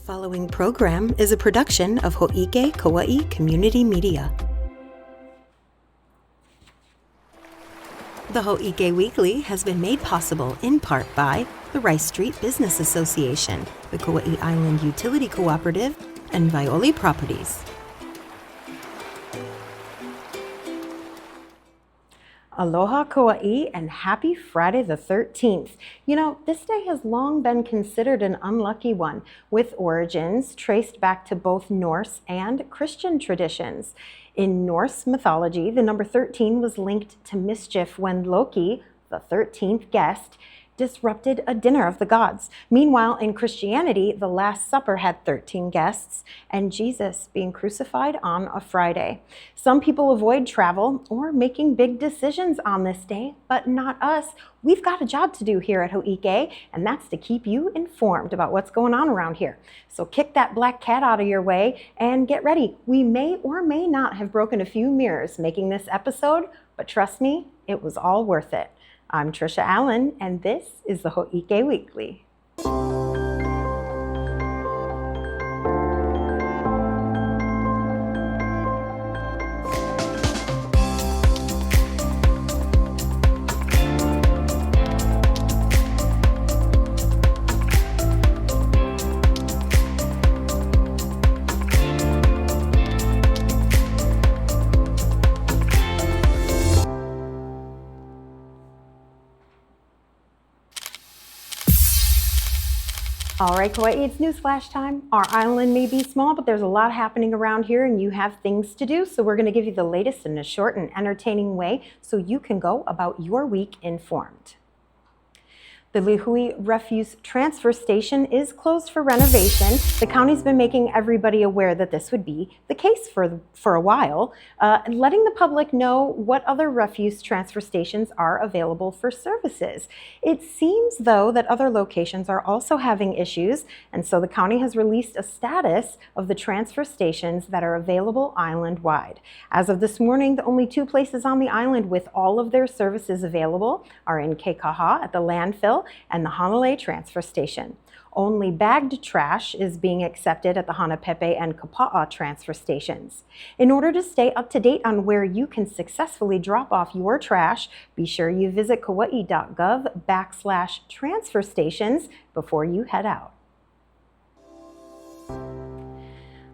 following program is a production of Hō'ike Kauai Community Media. The Hō'ike Weekly has been made possible in part by the Rice Street Business Association, the Kauai Island Utility Cooperative, and Violi Properties. Aloha Kauai and happy Friday the 13th. You know, this day has long been considered an unlucky one, with origins traced back to both Norse and Christian traditions. In Norse mythology, the number 13 was linked to mischief when Loki, the 13th guest, disrupted a dinner of the gods. Meanwhile, in Christianity, the Last Supper had 13 guests, and Jesus being crucified on a Friday. Some people avoid travel or making big decisions on this day, but not us. We've got a job to do here at Hō'ike, and that's to keep you informed about what's going on around here. So kick that black cat out of your way and get ready. We may or may not have broken a few mirrors making this episode, but trust me, it was all worth it. I'm Trisha Allen, and this is the Hō'ike Weekly. All right, Kauai, it's Newsflash time. Our island may be small, but there's a lot happening around here and you have things to do. So we're going to give you the latest in a short and entertaining way so you can go about your week informed. The Lihue Refuse Transfer Station is closed for renovation. The county's been making everybody aware that this would be the case for a while, and letting the public know what other refuse transfer stations are available for services. It seems, though, that other locations are also having issues, and so the county has released a status of the transfer stations that are available island-wide. As of this morning, the only two places on the island with all of their services available are in Keikaha at the landfill and the Hanapepe transfer station. Only bagged trash is being accepted at the Hanapepe and Kapa'a transfer stations. In order to stay up to date on where you can successfully drop off your trash, be sure you visit kauai.gov/transfer stations before you head out.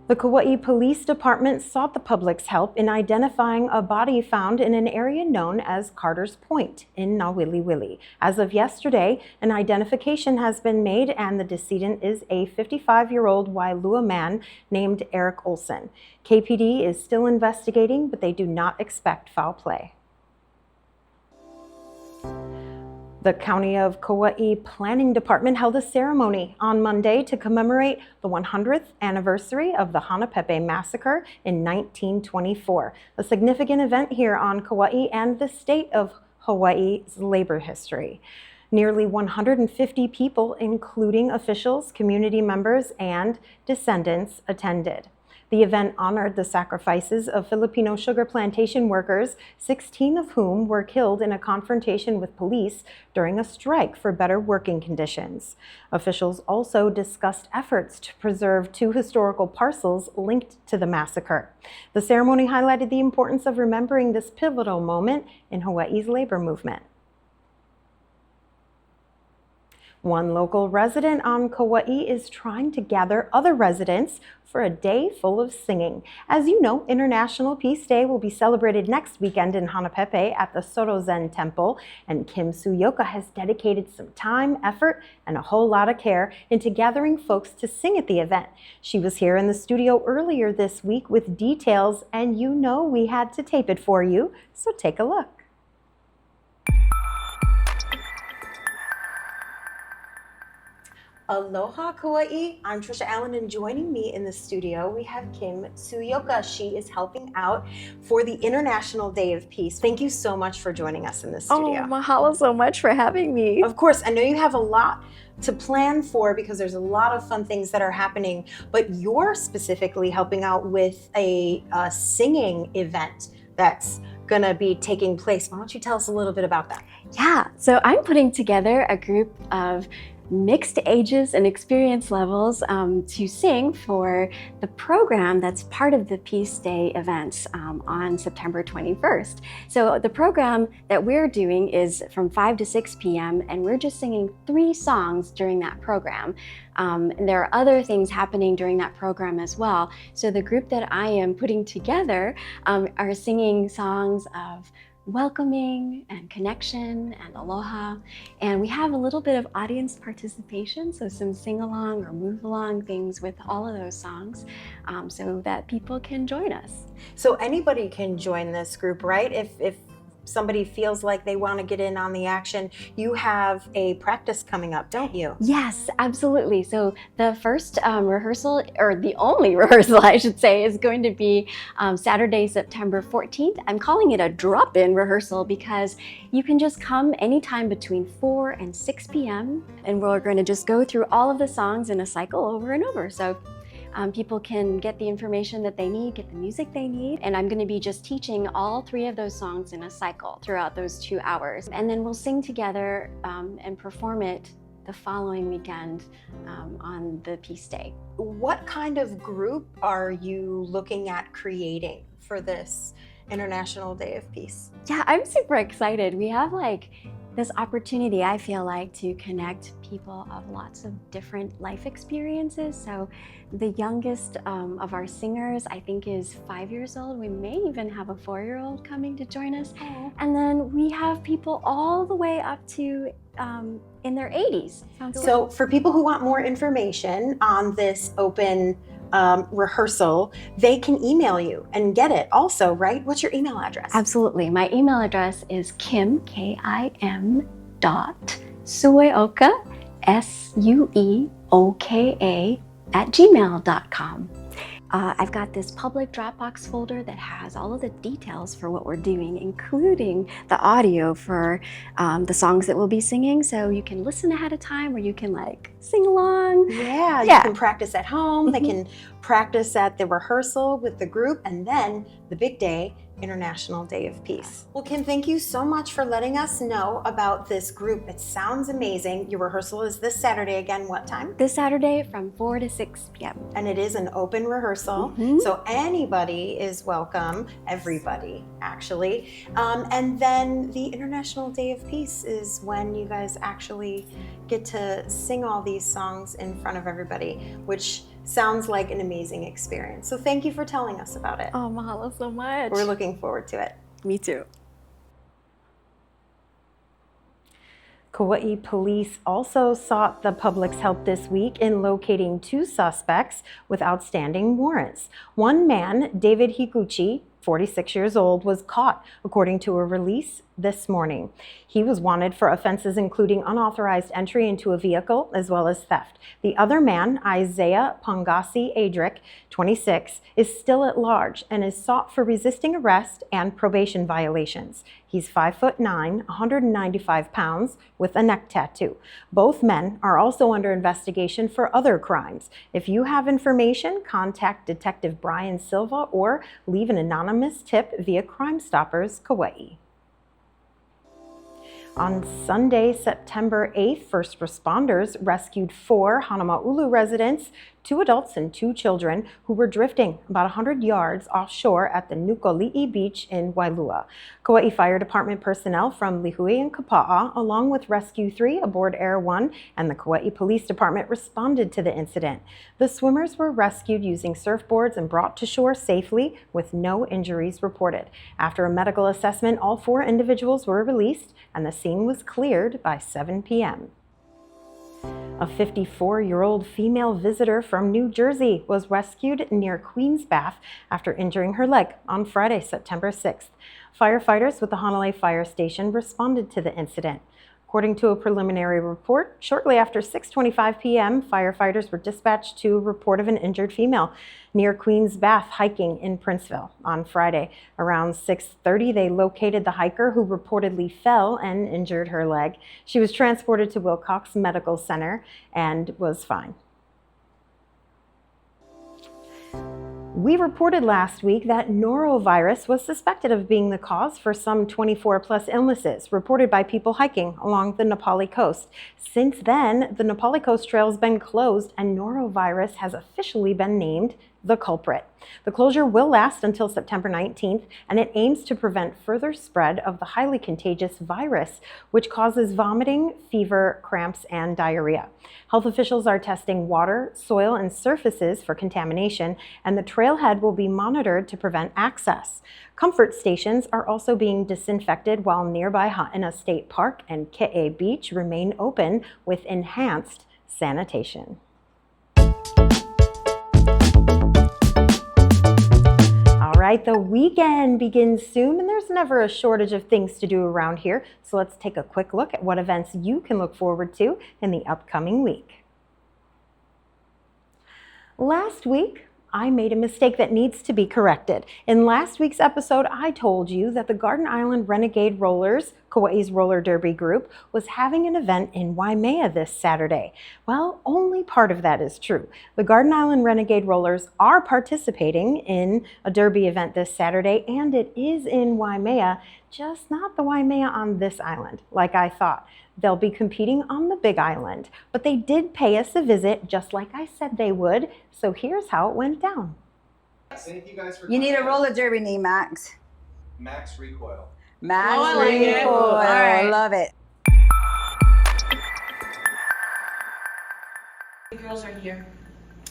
The Kauai Police Department sought the public's help in identifying a body found in an area known as Carter's Point in Nāwiliwili. As of yesterday, an identification has been made and the decedent is a 55-year-old Wailua man named Eric Olson. KPD is still investigating, but they do not expect foul play. The County of Kauai Planning Department held a ceremony on Monday to commemorate the 100th anniversary of the Hanapepe Massacre in 1924, a significant event here on Kauai and the state of Hawaii's labor history. Nearly 150 people, including officials, community members, and descendants, attended. The event honored the sacrifices of Filipino sugar plantation workers, 16 of whom were killed in a confrontation with police during a strike for better working conditions. Officials also discussed efforts to preserve two historical parcels linked to the massacre. The ceremony highlighted the importance of remembering this pivotal moment in Hawaii's labor movement. One local resident on Kauai is trying to gather other residents for a day full of singing. As you know, International Peace Day will be celebrated next weekend in Hanapepe at the Sorozen Temple, and Kim Tsuyoka has dedicated some time, effort, and a whole lot of care into gathering folks to sing at the event. She was here in the studio earlier this week with details, and you know we had to tape it for you, so take a look. Aloha Kauai, I'm Trisha Allen, and joining me in the studio we have Kim Tsuyoka. She is helping out for the International Day of Peace. Thank you so much for joining us in the studio. Oh, mahalo so much for having me. Of course, I know you have a lot to plan for because there's a lot of fun things that are happening, but you're specifically helping out with a singing event that's gonna be taking place. Why don't you tell us a little bit about that? Yeah, so I'm putting together a group of mixed ages and experience levels to sing for the program that's part of the Peace Day events on September 21st. So the program that we're doing is from 5 to 6 p.m. and we're just singing 3 songs during that program. And there are other things happening during that program as well. So the group that I am putting together are singing songs of welcoming and connection and aloha. And we have a little bit of audience participation, so some sing-along or move-along things with all of those songs so that people can join us. So anybody can join this group, right? If somebody feels like they want to get in on the action, you have a practice coming up, don't you? Yes, absolutely. So the first rehearsal, or the only rehearsal I should say, is going to be Saturday, September 14th. I'm calling it a drop-in rehearsal because you can just come anytime between 4 and 6 p.m. and we're going to just go through all of the songs in a cycle over and over. So people can get the information that they need, get the music they need, and I'm going to be just teaching all 3 of those songs in a cycle throughout those 2 hours. And then we'll sing together and perform it the following weekend on the Peace Day. What kind of group are you looking at creating for this International Day of Peace? Yeah, I'm super excited. We have this opportunity, I feel like, to connect people of lots of different life experiences. So the youngest of our singers, I think, is 5 years old. We may even have a 4-year-old coming to join us. Oh. And then we have people all the way up to in their 80s. So for people who want more information on this open rehearsal, they can email you and get it also, right? What's your email address? Absolutely. My email address is Kim, K-I-M .sueoka, S-U-E-O-K-A @gmail.com. I've got this public Dropbox folder that has all of the details for what we're doing, including the audio for the songs that we'll be singing. So you can listen ahead of time or you can sing along. Yeah, you can practice at home. They can practice at the rehearsal with the group, and then the big day, International Day of Peace. Well, Kim, thank you so much for letting us know about this group. It sounds amazing. Your rehearsal is this Saturday again, what time? This Saturday from 4 to 6 p.m. And it is an open rehearsal, so anybody is welcome, everybody actually. And then the International Day of Peace is when you guys actually get to sing all these songs in front of everybody, which sounds like an amazing experience. So thank you for telling us about it. Oh, mahalo so much. We're looking forward to it. Me too. Kauai police also sought the public's help this week in locating 2 suspects with outstanding warrants. One man, David Higuchi, 46 years old, was caught, according to a release this morning. He was wanted for offenses including unauthorized entry into a vehicle as well as theft. The other man, Isaiah Pongasi Adric, 26, is still at large and is sought for resisting arrest and probation violations. He's 5'9", 195 pounds, with a neck tattoo. Both men are also under investigation for other crimes. If you have information, contact Detective Brian Silva or leave an anonymous tip via Crime Stoppers Kauai. On Sunday, September 8th, first responders rescued 4 Hanamaʻulu residents, 2 adults and 2 children, who were drifting about 100 yards offshore at the Nukoliʻi beach in Wailua. Kauai Fire Department personnel from Lihue and Kapa'a, along with Rescue 3 aboard Air 1 and the Kauai Police Department, responded to the incident. The swimmers were rescued using surfboards and brought to shore safely with no injuries reported. After a medical assessment, all 4 individuals were released and the scene was cleared by 7 p.m. A 54-year-old female visitor from New Jersey was rescued near Queen's after injuring her leg on Friday, September 6th. Firefighters with the Hanalei Fire Station responded to the incident. According to a preliminary report, shortly after 6:25 p.m., firefighters were dispatched to a report of an injured female near Queen's hiking in Princeville on Friday. Around 6:30, they located the hiker who reportedly fell and injured her leg. She was transported to Wilcox Medical Center and was fine. We reported last week that Norovirus was suspected of being the cause for some 24 plus illnesses reported by people hiking along the Nukoliʻi coast. Since then, the Nukoliʻi coast trail has been closed and Norovirus has officially been named the culprit. The closure will last until September 19th, and it aims to prevent further spread of the highly contagious virus, which causes vomiting, fever, cramps, and diarrhea. Health officials are testing water, soil, and surfaces for contamination, and the trailhead will be monitored to prevent access. Comfort stations are also being disinfected while nearby Ha'ina State Park and Ke'e Beach remain open with enhanced sanitation. All right, the weekend begins soon and there's never a shortage of things to do around here. So let's take a quick look at what events you can look forward to in the upcoming week. Last week, I made a mistake that needs to be corrected. In last week's episode, I told you that the Garden Island Renegade Rollers, Kauai's roller derby group, was having an event in Waimea this Saturday. Well, only part of that is true. The Garden Island Renegade Rollers are participating in a derby event this Saturday, and it is in Waimea, just not the Waimea on this island, like I thought. They'll be competing on the Big Island, but they did pay us a visit just like I said they would. So here's how it went down. Thank you guys for You need a coming. roller derby name, Max. Max Recoil. Max I like it. Recoil. All right. Love it. The girls are here.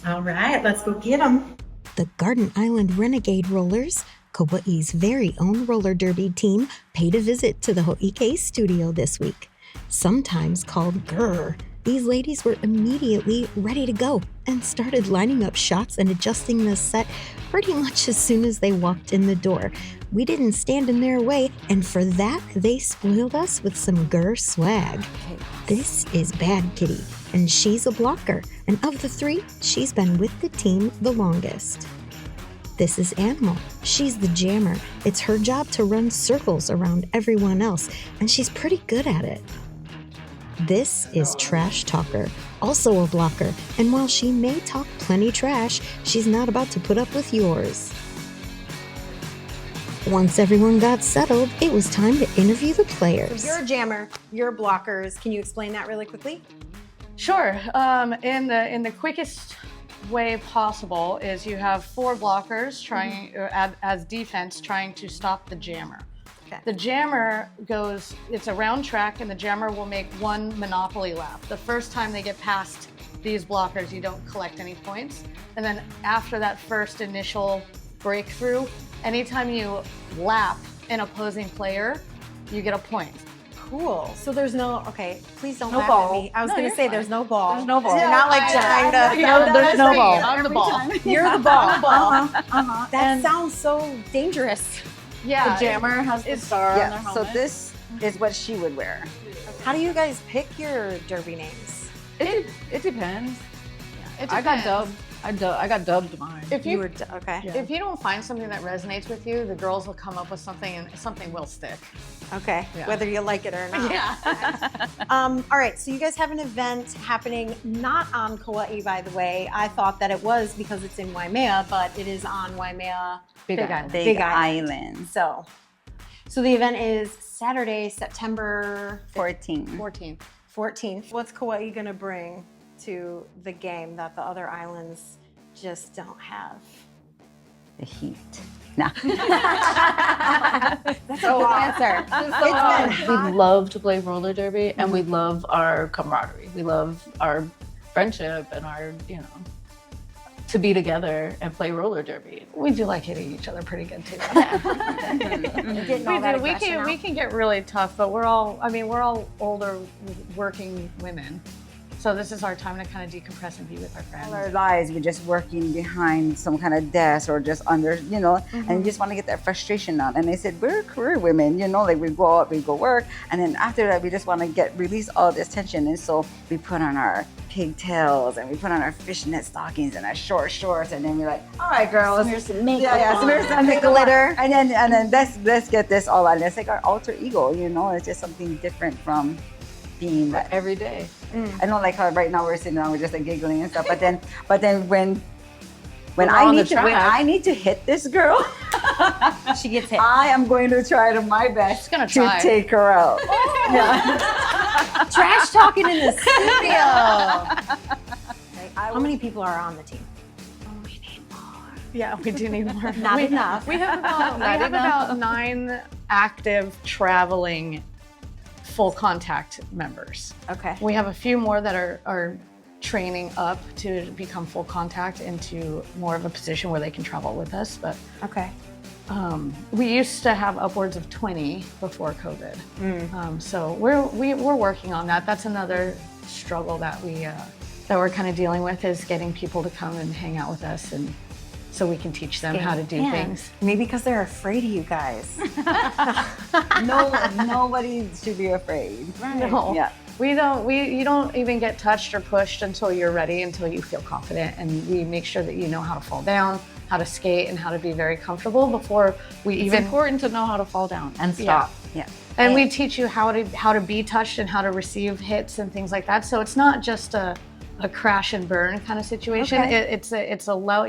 All right, let's go get them. The Garden Island Renegade Rollers, Kauai's very own roller derby team, paid a visit to the Hō'ike studio this week. Sometimes called GRR, these ladies were immediately ready to go and started lining up shots and adjusting the set pretty much as soon as they walked in the door. We didn't stand in their way, and for that, they spoiled us with some GRR swag. This is Bad Kitty, and she's a blocker, and of the three, she's been with the team the longest. This is Animal. She's the jammer. It's her job to run circles around everyone else, and she's pretty good at it. This is Trash Talker, also a blocker, and while she may talk plenty trash, she's not about to put up with yours. Once everyone got settled, it was time to interview the players. So you're a jammer, you're blockers. Can you explain that really quickly? Sure. In the quickest way possible is you have 4 blockers trying as defense trying to stop the jammer. Okay. The jammer goes, it's a round track, and the jammer will make 1 Monopoly lap. The first time they get past these blockers, you don't collect any points. And then after that first initial breakthrough, anytime you lap an opposing player, you get a point. Cool. So there's no, okay, please don't No laugh ball. at me. I was No, going you're to say fine. there's no ball. There's no ball. You're not like trying to. No, there's no ball. I'm I'm the ball. You're the ball. Uh-huh. That And- sounds so dangerous. Yeah. The jammer has the star on their Yeah, so helmet. this is what she would wear. How do you guys pick your derby names? It depends. It I got depends. dubbed. I got dubbed mine. If You you were, okay. Yeah. If you don't find something that resonates with you, the girls will come up with something, and something will stick. Okay. Yeah. Whether you like it or not. Yeah. All right, so you guys have an event happening not on Kauai, by the way. I thought that it was because it's in Waimea, but it is on Waimea Big Big Island. Big Big Island. Island. So the event is Saturday, September 14. 14th. 14th. What's Kauai gonna bring to the game that the other islands just don't have? The heat. Nah. That's a good answer. It's been We love to play roller derby, and we love our camaraderie. We love our friendship and our, to be together and play roller derby. We do like hitting each other pretty good too. getting all that We aggression out. can get really tough, but we're all older working women. So this is our time to kind of decompress and be with our friends. All our lives, we're just working behind some kind of desk or just under, and you just want to get that frustration out. And they said, we're career women, like we go out, we go work. And then after that, we just want to release all this tension. And so we put on our pigtails and we put on our fishnet stockings and our short shorts. And then we're like, all right, girls. Smear some makeup Yeah, on. smear some makeup glitter. on. And then let's get this all on. It's like our alter ego, it's just something different from being that. Every day. I don't like how right now we're sitting down, we're just like giggling and stuff. But then when when We're on the when track. I need to hit this girl, She gets hit. I am going to try to my best gonna to try. take her out. Trash talking in the studio. How many people are on the team? Yeah, we do need more. Not enough. We have about 9 active traveling full contact members. Okay. We have a few more that are training up to become full contact into more of a position where they can travel with us. But Okay. we used to have upwards of 20 before COVID. So we're working on that. That's another struggle that we're kind of dealing with, is getting people to come and hang out with us, and so we can teach them how to do things. Maybe because they're afraid of you guys. Nobody should be afraid. No. Yeah. You don't even get touched or pushed until you're ready, until you feel confident, and we make sure that you know how to fall down, how to skate, and how to be very comfortable before we It's even. important to know how to fall down and stop. Yeah. And we teach you how to be touched and how to receive hits and things like that. So it's not just a crash and burn kind of situation. Okay.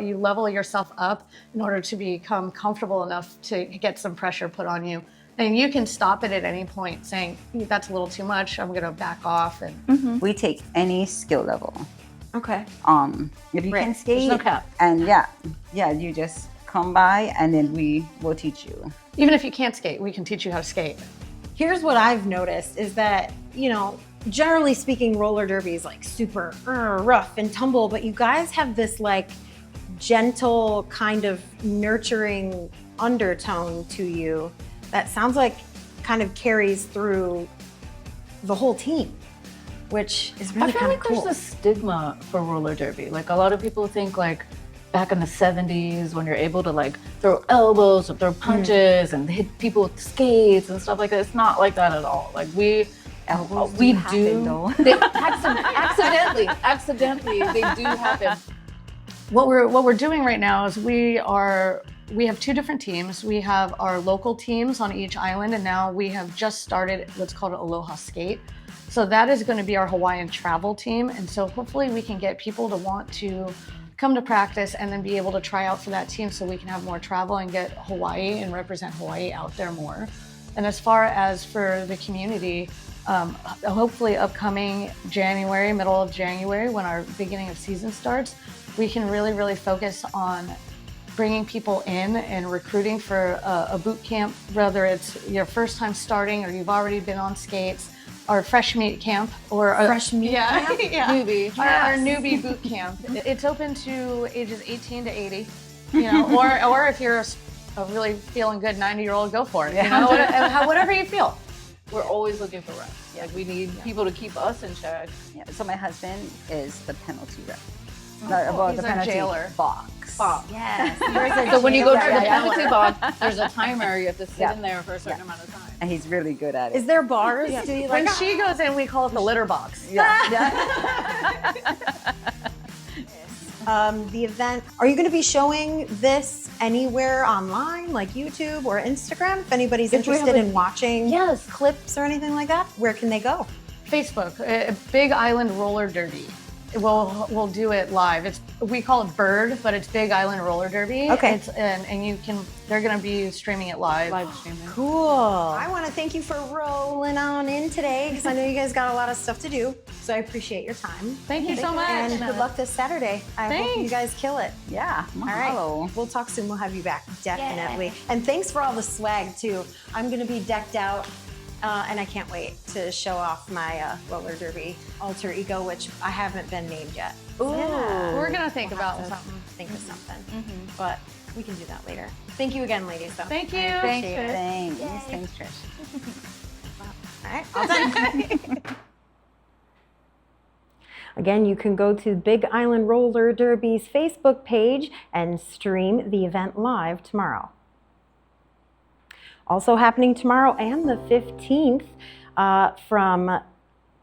You level yourself up in order to become comfortable enough to get some pressure put on you. And you can stop it at any point, saying, that's a little too much, I'm gonna back off. And We take any skill level. Okay. If you Right. can skate, no cap. and you just come by and then we will teach you. even if you can't skate, we can teach you how to skate. Here's what I've noticed is that, generally speaking, roller derby is like super rough and tumble, but you guys have this like gentle kind of nurturing undertone to you that sounds like kind of carries through the whole team, which is I really feel kind of like cool. there's a stigma for roller derby. Like a lot of people think like back in the 70s when you're able to like throw elbows or throw punches and hit people with skates and stuff like that. It's not like that at all. Like we happen, though. They accidentally they do happen. What we're doing right now is we have 2 different teams. We have our local teams on each island, and now we have just started what's called Aloha Skate. So that is going to be our Hawaiian travel team, and so hopefully we can get people to want to come to practice and then be able to try out for that team, so we can have more travel and get Hawaii and represent Hawaii out there more. And as far as for the community, hopefully upcoming January, middle of January, when our beginning of season starts, we can really focus on bringing people in and recruiting for a boot camp, whether it's your first time starting or you've already been on skates, our fresh meat camp, or Fresh meat camp? newbie, our newbie boot camp. It's open to ages 18 to 80, or if you're a really feeling good 90-year-old, go for it. Whatever you feel. We're always looking for reps. Like we need people to keep us in check. Yeah. So my husband is the penalty rep. He's a jailer. box. Yes. So when you go to the Yeah. penalty box, there's a timer. You have to sit in there for a certain amount of time. And he's really good at it. Is there bars? Do you When she goes in, we call it the litter box. The event, are you going to be showing this anywhere online, like YouTube or Instagram? If anybody's If we interested have in watching Yes. clips or anything like that, where can they go? Facebook, Big Island Roller Derby. We'll do it live. We call it Bird, but it's Big Island Roller Derby. Okay. They're gonna be streaming it live. Live streaming. Cool. I want to thank you for rolling on in today because I know you guys got a lot of stuff to do. So I appreciate your time. Thank you so much. And good luck this Saturday. I hope you Thanks. guys kill it. Yeah. All right. Mahalo. We'll talk soon. We'll have you back. Definitely. And thanks for all the swag, too. I'm going to be decked out. And I can't wait to show off my roller derby alter ego, which I haven't been named yet. Ooh, we're gonna think about something. Think of something. But we can do that later. Thank you again, ladies. Though. Thank you. I appreciate it. Thanks, Trish. All right. All done. Again, you can go to Big Island Roller Derby's Facebook page and stream the event live tomorrow. Also happening tomorrow and the 15th from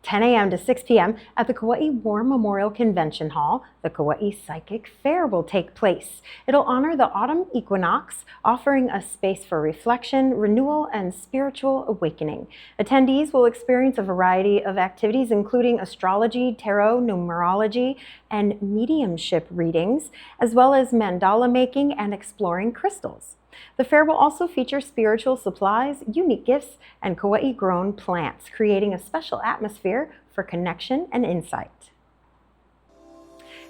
10 a.m. to 6 p.m. at the Kauai War Memorial Convention Hall. The Kauai Psychic Fair will take place. It'll honor the autumn equinox, offering a space for reflection, renewal, and spiritual awakening. Attendees will experience a variety of activities, including astrology, tarot, numerology, and mediumship readings, as well as mandala making and exploring crystals. The fair will also feature spiritual supplies, unique gifts, and Kauai-grown plants, creating a special atmosphere for connection and insight.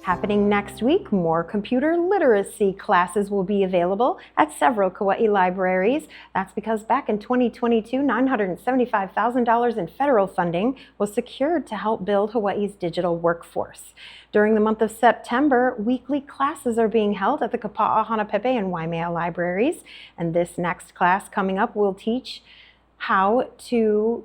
Happening next week, more computer literacy classes will be available at several Kauai libraries. That's because back in 2022, $975,000 in federal funding was secured to help build Hawaii's digital workforce. During the month of September, weekly classes are being held at the Kapa'a, Hanapepe, and Waimea libraries. And this next class coming up will teach how to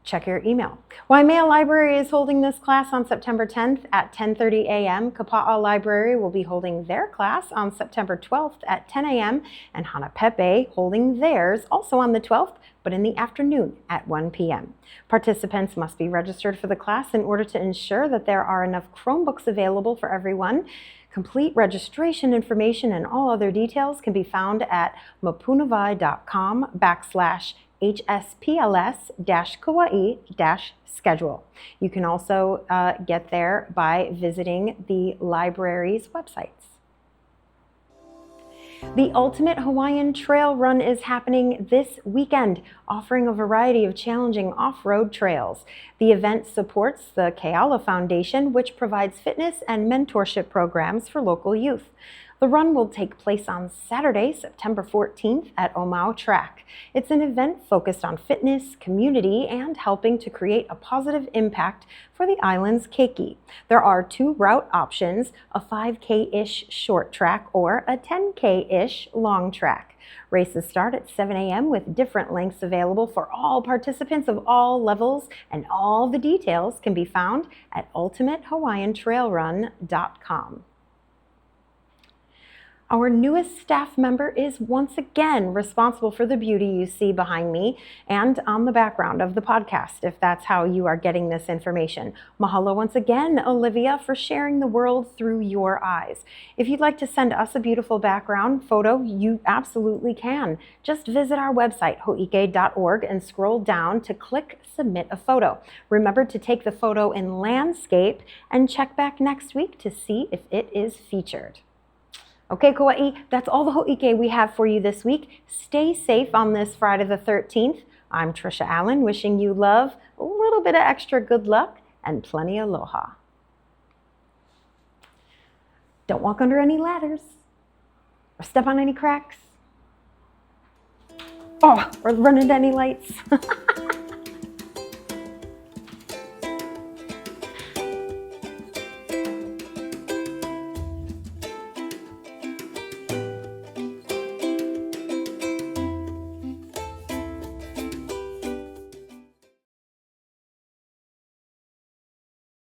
check your email. Waimea Library is holding this class on September 10th at 10:30 a.m. Kapa'a Library will be holding their class on September 12th at 10 a.m. and Hanapepe holding theirs also on the 12th, but in the afternoon at 1 p.m. Participants must be registered for the class in order to ensure that there are enough Chromebooks available for everyone. Complete registration information and all other details can be found at mapunawai.com/hspls-kauai-schedule. You can also get there by visiting the library's websites. The Ultimate Hawaiian Trail Run is happening this weekend, offering a variety of challenging off-road trails. The event supports the Keala Foundation, which provides fitness and mentorship programs for local youth. The run will take place on Saturday, September 14th at Omau Track. It's an event focused on fitness, community, and helping to create a positive impact for the island's keiki. There are 2 route options, a 5K-ish short track or a 10K-ish long track. Races start at 7 a.m. with different lengths available for all participants of all levels, and all the details can be found at ultimatehawaiiantrailrun.com. Our newest staff member is once again responsible for the beauty you see behind me and on the background of the podcast, if that's how you are getting this information. Mahalo once again, Olivia, for sharing the world through your eyes. If you'd like to send us a beautiful background photo, you absolutely can. Just visit our website, hō'ike.org, and scroll down to click Submit a Photo. Remember to take the photo in landscape and check back next week to see if it is featured. Okay, Kauai, that's all the Hō'ike we have for you this week. Stay safe on this Friday the 13th. I'm Trisha Allen, wishing you love, a little bit of extra good luck, and plenty of aloha. Don't walk under any ladders, or step on any cracks, or run into any lights.